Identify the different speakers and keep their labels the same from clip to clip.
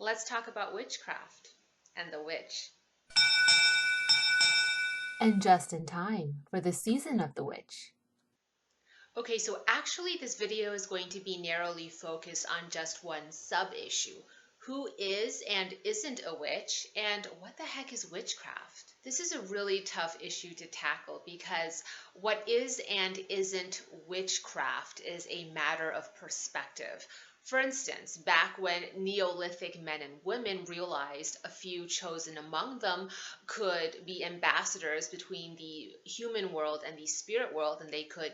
Speaker 1: Let's talk about witchcraft and the witch.
Speaker 2: And just in time for the season of the witch.
Speaker 1: Okay, so actually this video is going to be narrowly focused on just one sub-issue. Who is and isn't a witch, and what the heck is witchcraft? This is a really tough issue to tackle because what is and isn't witchcraft is a matter of perspective. For instance, back when Neolithic men and women realized a few chosen among them could be ambassadors between the human world and the spirit world, and they could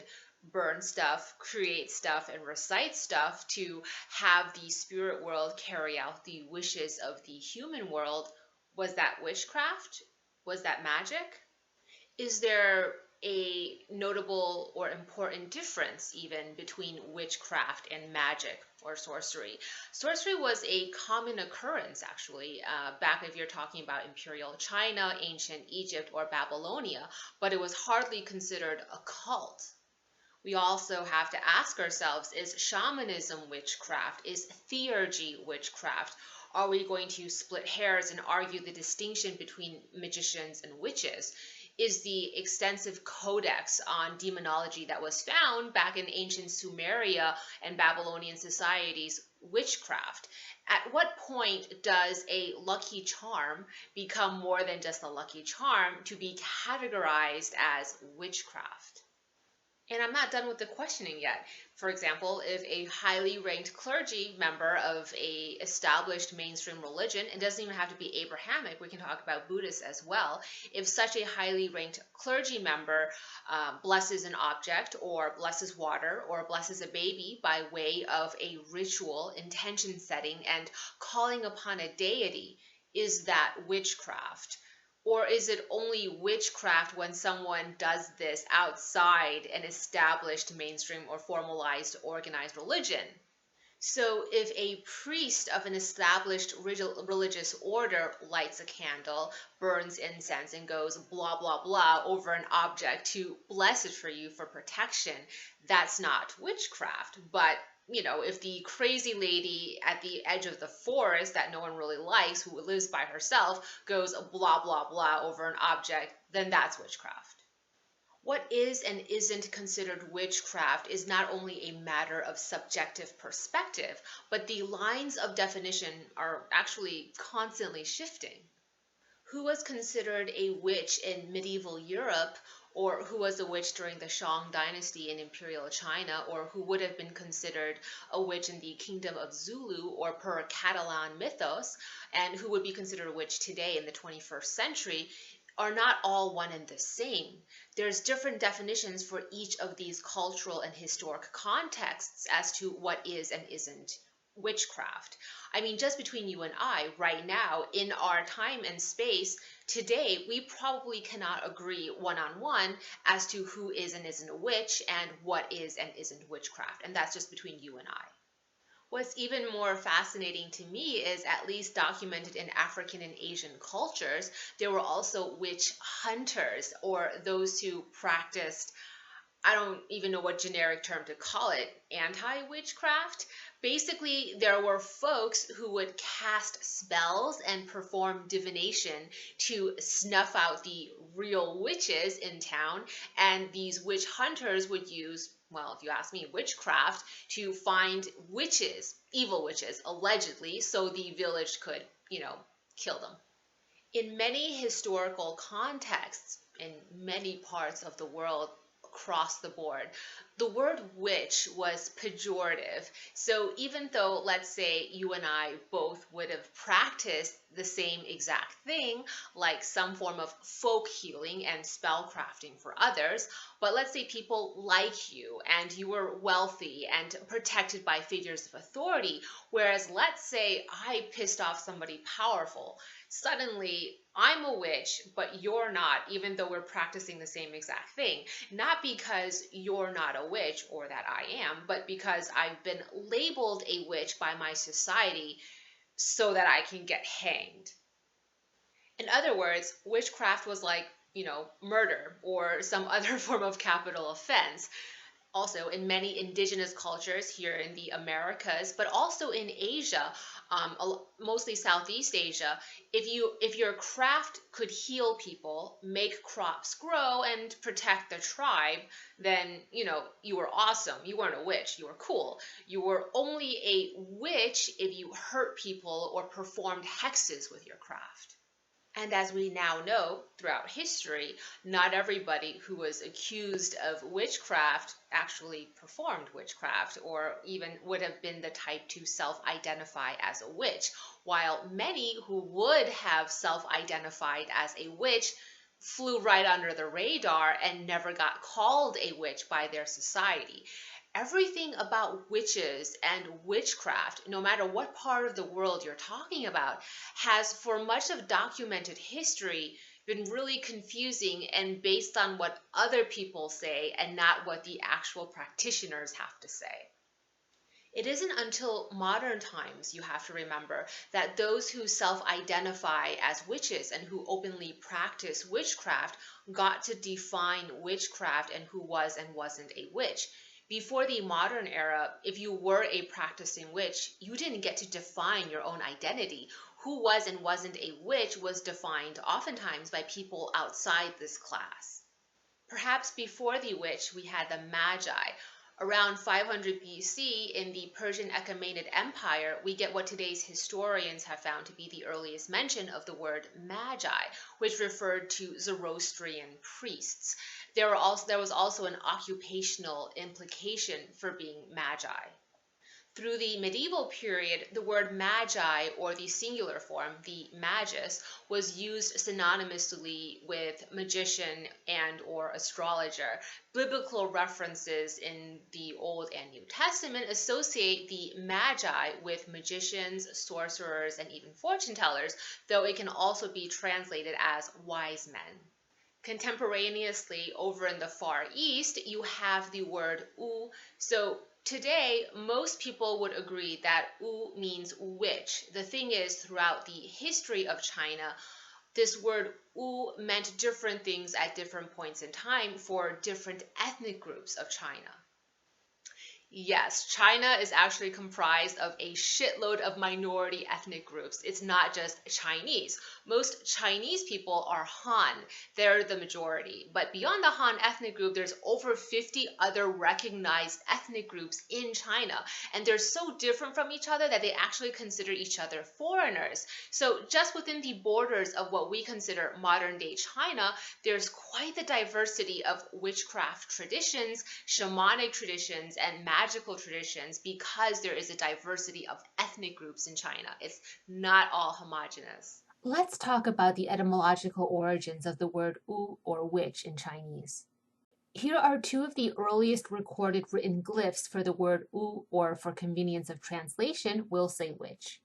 Speaker 1: burn stuff, create stuff, and recite stuff to have the spirit world carry out the wishes of the human world, was that witchcraft? Was that magic? Is there a notable or important difference even between witchcraft and magic or sorcery? Sorcery was a common occurrence actually, back if you're talking about imperial China, ancient Egypt, or Babylonia, but it was hardly considered a cult. We also have to ask ourselves, is shamanism witchcraft? Is theurgy witchcraft? Are we going to split hairs and argue the distinction between magicians and witches? Is the extensive codex on demonology that was found back in ancient Sumeria and Babylonian societies witchcraft? At what point does a lucky charm become more than just a lucky charm to be categorized as witchcraft? And I'm not done with the questioning yet. For example, if a highly ranked clergy member of a established mainstream religion, it doesn't even have to be Abrahamic, we can talk about Buddhists as well. If such a highly ranked clergy member blesses an object or blesses water or blesses a baby by way of a ritual intention setting and calling upon a deity, is that witchcraft? Or is it only witchcraft when someone does this outside an established mainstream or formalized organized religion? So, if a priest of an established religious order lights a candle, burns incense, and goes blah, blah, blah over an object to bless it for you for protection, that's not witchcraft. But if the crazy lady at the edge of the forest that no one really likes, who lives by herself, goes blah, blah, blah over an object, then that's witchcraft. What is and isn't considered witchcraft is not only a matter of subjective perspective, but the lines of definition are actually constantly shifting. Who was considered a witch in medieval Europe, or who was a witch during the Shang dynasty in imperial China, or who would have been considered a witch in the kingdom of Zulu or per Catalan mythos, and who would be considered a witch today in the 21st century, are not all one and the same. There's different definitions for each of these cultural and historic contexts as to what is and isn't witchcraft. I mean, just between you and I, right now, in our time and space, today, we probably cannot agree one on one as to who is and isn't a witch and what is and isn't witchcraft. And that's just between you and I. What's even more fascinating to me is, at least documented in African and Asian cultures, there were also witch hunters, or those who practiced, I don't even know what generic term to call it, anti-witchcraft. Basically, there were folks who would cast spells and perform divination to snuff out the real witches in town, and these witch hunters would use, well, if you ask me, witchcraft to find witches, evil witches, allegedly, so the village could, kill them. In many historical contexts, in many parts of the world, across the board, the word witch was pejorative. So even though, let's say, you and I both would have practiced the same exact thing, like some form of folk healing and spell crafting for others, but let's say people like you and you were wealthy and protected by figures of authority, whereas let's say I pissed off somebody powerful, suddenly I'm a witch, but you're not, even though we're practicing the same exact thing. Not because you're not a witch or that I am, but because I've been labeled a witch by my society so that I can get hanged. In other words, witchcraft was like, murder or some other form of capital offense. Also, in many indigenous cultures here in the Americas, but also in Asia, mostly Southeast Asia, if your craft could heal people, make crops grow, and protect the tribe, then you were awesome. You weren't a witch. You were cool. You were only a witch if you hurt people or performed hexes with your craft. And as we now know throughout history, not everybody who was accused of witchcraft actually performed witchcraft or even would have been the type to self identify as a witch, while many who would have self identified as a witch flew right under the radar and never got called a witch by their society. Everything about witches and witchcraft, no matter what part of the world you're talking about, has for much of documented history been really confusing and based on what other people say and not what the actual practitioners have to say. It isn't until modern times, you have to remember, that those who self identify as witches and who openly practice witchcraft got to define witchcraft and who was and wasn't a witch. Before the modern era, if you were a practicing witch, you didn't get to define your own identity. Who was and wasn't a witch was defined oftentimes by people outside this class. Perhaps before the witch, we had the magi. Around 500 BC, in the Persian Achaemenid Empire, we get what today's historians have found to be the earliest mention of the word magi, which referred to Zoroastrian priests. There was also an occupational implication for being magi. Through the medieval period, the word magi, or the singular form, the magus, was used synonymously with magician and or astrologer. Biblical references in the Old and New Testament associate the magi with magicians, sorcerers, and even fortune tellers, though it can also be translated as wise men. Contemporaneously, over in the Far East, you have the word u. So today, most people would agree that u means witch. The thing is, throughout the history of China, this word u meant different things at different points in time for different ethnic groups of China. Yes, China is actually comprised of a shitload of minority ethnic groups. It's not just Chinese. Most Chinese people are Han. They're the majority. But beyond the Han ethnic group, there's over 50 other recognized ethnic groups in China. And they're so different from each other that they actually consider each other foreigners. So just within the borders of what we consider modern day China, there's quite the diversity of witchcraft traditions, shamanic traditions, and magical traditions because there is a diversity of ethnic groups in China. It's not all homogenous.
Speaker 2: Let's talk about the etymological origins of the word wu or witch in Chinese. Here are two of the earliest recorded written glyphs for the word wu, or for convenience of translation, we'll say witch.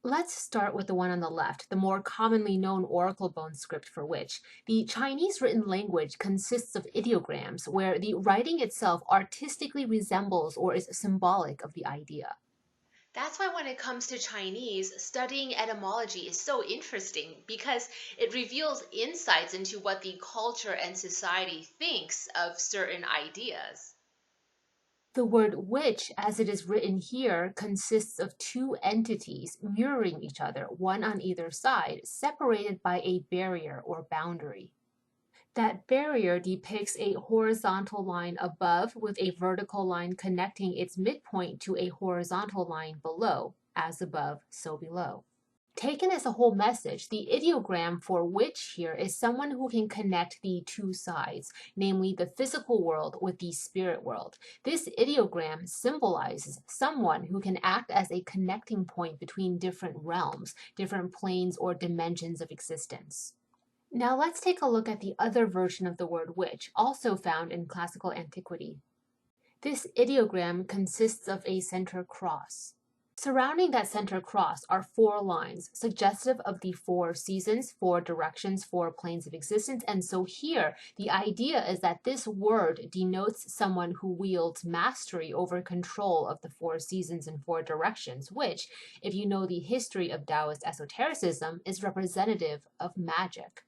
Speaker 2: Let's start with the one on the left, the more commonly known oracle bone script for witch. The Chinese written language consists of ideograms, where the writing itself artistically resembles or is symbolic of the idea.
Speaker 1: That's why when it comes to Chinese, studying etymology is so interesting because it reveals insights into what the culture and society thinks of certain ideas.
Speaker 2: The word witch, as it is written here, consists of two entities mirroring each other, one on either side, separated by a barrier or boundary. That barrier depicts a horizontal line above with a vertical line connecting its midpoint to a horizontal line below, as above, so below. Taken as a whole message, the ideogram for witch here is someone who can connect the two sides, namely the physical world with the spirit world. This ideogram symbolizes someone who can act as a connecting point between different realms, different planes or dimensions of existence. Now let's take a look at the other version of the word witch, also found in classical antiquity. This ideogram consists of a center cross. Surrounding that center cross are four lines, suggestive of the four seasons, four directions, four planes of existence. And so here, the idea is that this word denotes someone who wields mastery over control of the four seasons and four directions, which, if you know the history of Taoist esotericism, is representative of magic.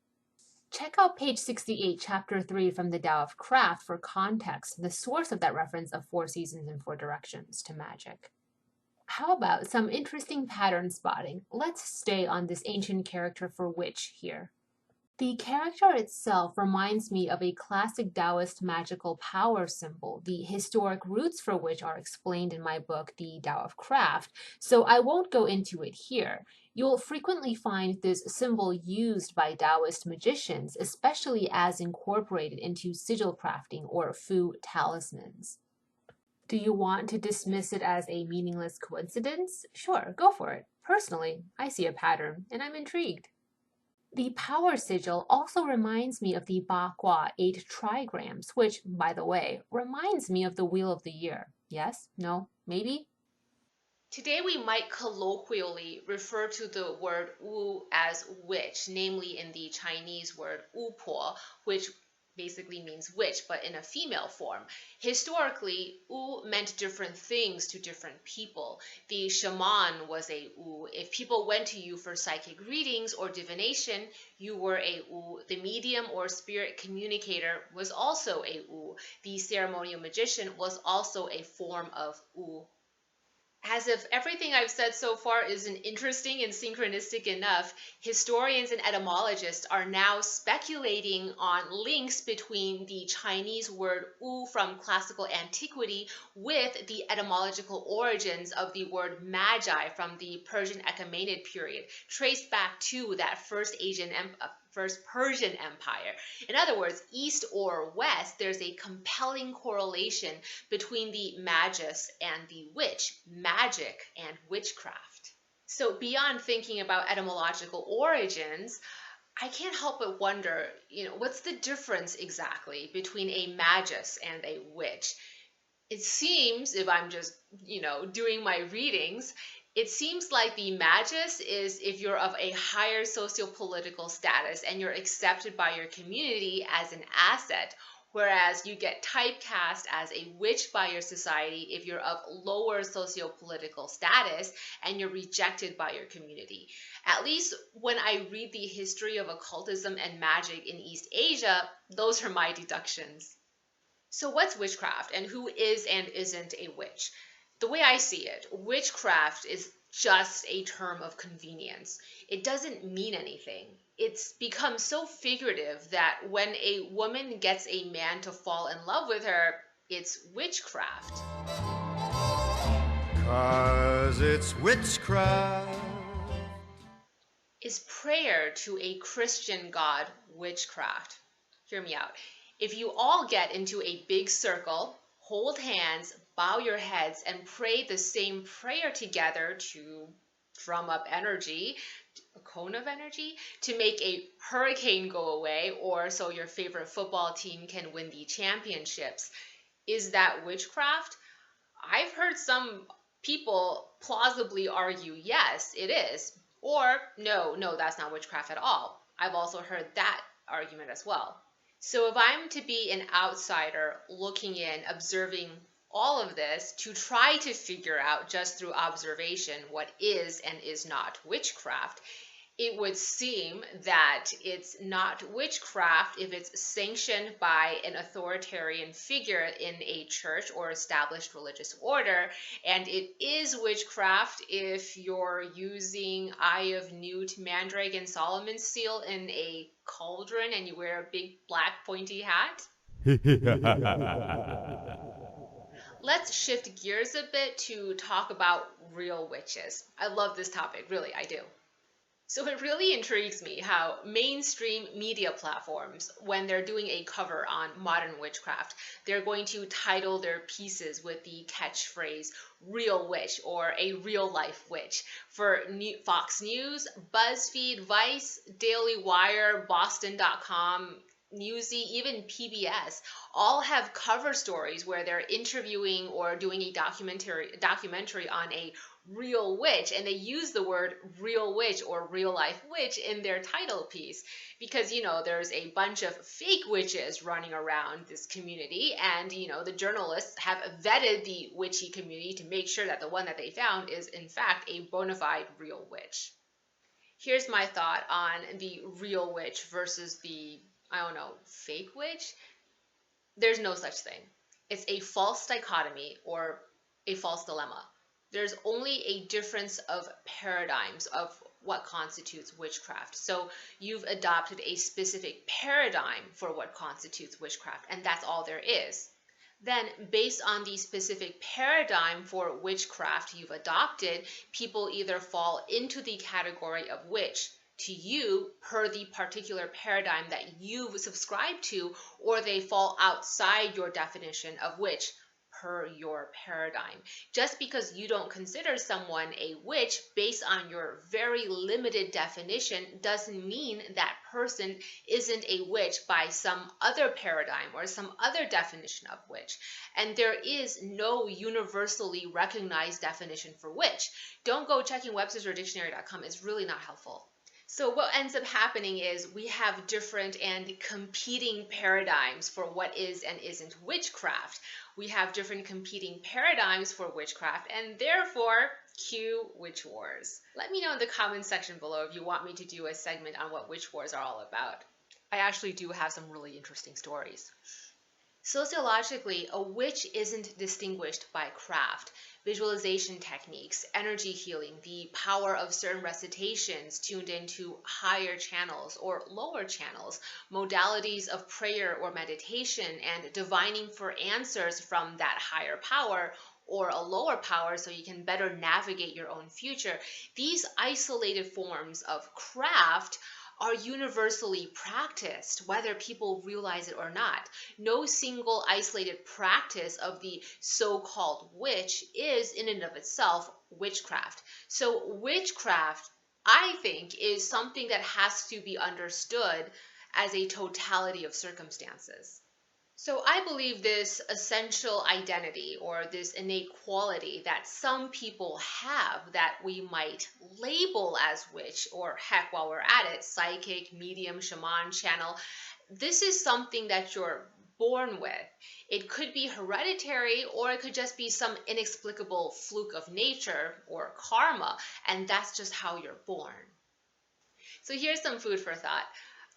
Speaker 2: Check out page 68, chapter 3 from the Tao of Craft for context, the source of that reference of four seasons and four directions to magic. How about some interesting pattern spotting? Let's stay on this ancient character for witch here. The character itself reminds me of a classic Taoist magical power symbol, the historic roots for which are explained in my book, The Tao of Craft, so I won't go into it here. You'll frequently find this symbol used by Taoist magicians, especially as incorporated into sigil crafting or Fu talismans. Do you want to dismiss it as a meaningless coincidence? Sure, go for it. Personally, I see a pattern, and I'm intrigued. The power sigil also reminds me of the Ba Gua 8 trigrams, which, by the way, reminds me of the Wheel of the Year. Yes? No? Maybe?
Speaker 1: Today we might colloquially refer to the word wu as witch, namely in the Chinese word wu po, which basically means witch, but in a female form. Historically, wu meant different things to different people. The shaman was a wu. If people went to you for psychic readings or divination, you were a wu. The medium or spirit communicator was also a wu. The ceremonial magician was also a form of wu. As if everything I've said so far isn't interesting and synchronistic enough, historians and etymologists are now speculating on links between the Chinese word wu from classical antiquity with the etymological origins of the word magi from the Persian Achaemenid period, traced back to that first Persian Empire. In other words, east or west, there's a compelling correlation between the magus and the witch, magic and witchcraft. So beyond thinking about etymological origins, I can't help but wonder, what's the difference exactly between a magus and a witch? It seems, if I'm just, doing my readings, it seems like the magus is if you're of a higher socio-political status and you're accepted by your community as an asset, whereas you get typecast as a witch by your society if you're of lower socio-political status and you're rejected by your community. At least when I read the history of occultism and magic in East Asia, those are my deductions. So, what's witchcraft and who is and isn't a witch? The way I see it, witchcraft is just a term of convenience. It doesn't mean anything. It's become so figurative that when a woman gets a man to fall in love with her, it's witchcraft.
Speaker 3: 'Cause it's witchcraft.
Speaker 1: Is prayer to a Christian god witchcraft? Hear me out. If you all get into a big circle, hold hands, bow your heads, and pray the same prayer together to drum up energy, a cone of energy, to make a hurricane go away, or so your favorite football team can win the championships, is that witchcraft? I've heard some people plausibly argue, yes, it is. Or, no, that's not witchcraft at all. I've also heard that argument as well. So if I'm to be an outsider looking in, observing all of this to try to figure out just through observation what is and is not witchcraft, it would seem that it's not witchcraft if it's sanctioned by an authoritarian figure in a church or established religious order, and it is witchcraft if you're using Eye of Newt, Mandrake, and Solomon's seal in a cauldron and you wear a big black pointy hat. Let's shift gears a bit to talk about real witches. I love this topic, really, I do. So it really intrigues me how mainstream media platforms, when they're doing a cover on modern witchcraft, they're going to title their pieces with the catchphrase real witch or a real life witch. For Fox News, BuzzFeed, Vice, Daily Wire, Boston.com, Newsy, even PBS, all have cover stories where they're interviewing or doing a documentary on a real witch, and they use the word real witch or real life witch in their title piece because there's a bunch of fake witches running around this community, and the journalists have vetted the witchy community to make sure that the one that they found is in fact a bona fide real witch. Here's my thought on the real witch versus the, I don't know, fake witch. There's no such thing. It's a false dichotomy or a false dilemma. There's only a difference of paradigms of what constitutes witchcraft. So you've adopted a specific paradigm for what constitutes witchcraft, and that's all there is. Then, based on the specific paradigm for witchcraft you've adopted, people either fall into the category of witch to you per the particular paradigm that you've subscribed to, or they fall outside your definition of witch per your paradigm. Just because you don't consider someone a witch based on your very limited definition doesn't mean that person isn't a witch by some other paradigm or some other definition of witch. And there is no universally recognized definition for witch. Don't go checking Webster's or dictionary.com. It's really not helpful. So what ends up happening is we have different and competing paradigms for what is and isn't witchcraft. We have different competing paradigms for witchcraft, and therefore, cue witch wars. Let me know in the comments section below if you want me to do a segment on what witch wars are all about. I actually do have some really interesting stories. Sociologically, a witch isn't distinguished by craft, visualization techniques, energy healing, the power of certain recitations tuned into higher channels or lower channels, modalities of prayer or meditation, and divining for answers from that higher power or a lower power so you can better navigate your own future. These isolated forms of craft are universally practiced, whether people realize it or not. No single isolated practice of the so-called witch is in and of itself witchcraft. So witchcraft, I think, is something that has to be understood as a totality of circumstances. So I believe this essential identity or this innate quality that some people have that we might label as witch, or heck, while we're at it, psychic, medium, shaman, channel, this is something that you're born with. It could be hereditary, or it could just be some inexplicable fluke of nature or karma, and that's just how you're born. So here's some food for thought.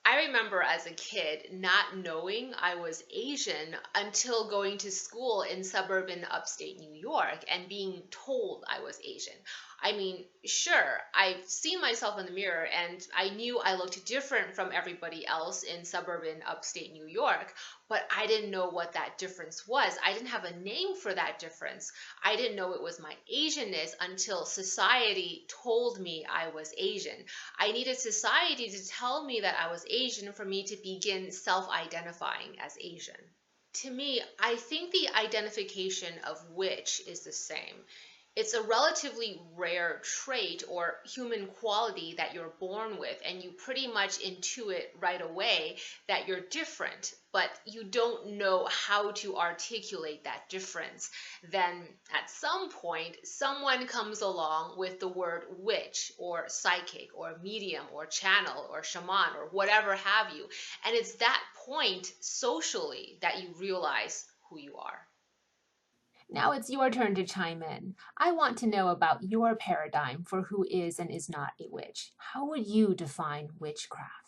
Speaker 1: I remember as a kid not knowing I was Asian until going to school in suburban upstate New York and being told I was Asian. I mean, sure, I've seen myself in the mirror and I knew I looked different from everybody else in suburban upstate New York, but I didn't know what that difference was. I didn't have a name for that difference. I didn't know it was my Asianness until society told me I was Asian. I needed society to tell me that I was Asian for me to begin self-identifying as Asian. To me, I think the identification of witch is the same. It's a relatively rare trait or human quality that you're born with, and you pretty much intuit right away that you're different, but you don't know how to articulate that difference. Then at some point, someone comes along with the word witch or psychic or medium or channel or shaman or whatever have you, and it's that point socially that you realize who you are.
Speaker 2: Now it's your turn to chime in. I want to know about your paradigm for who is and is not a witch. How would you define witchcraft?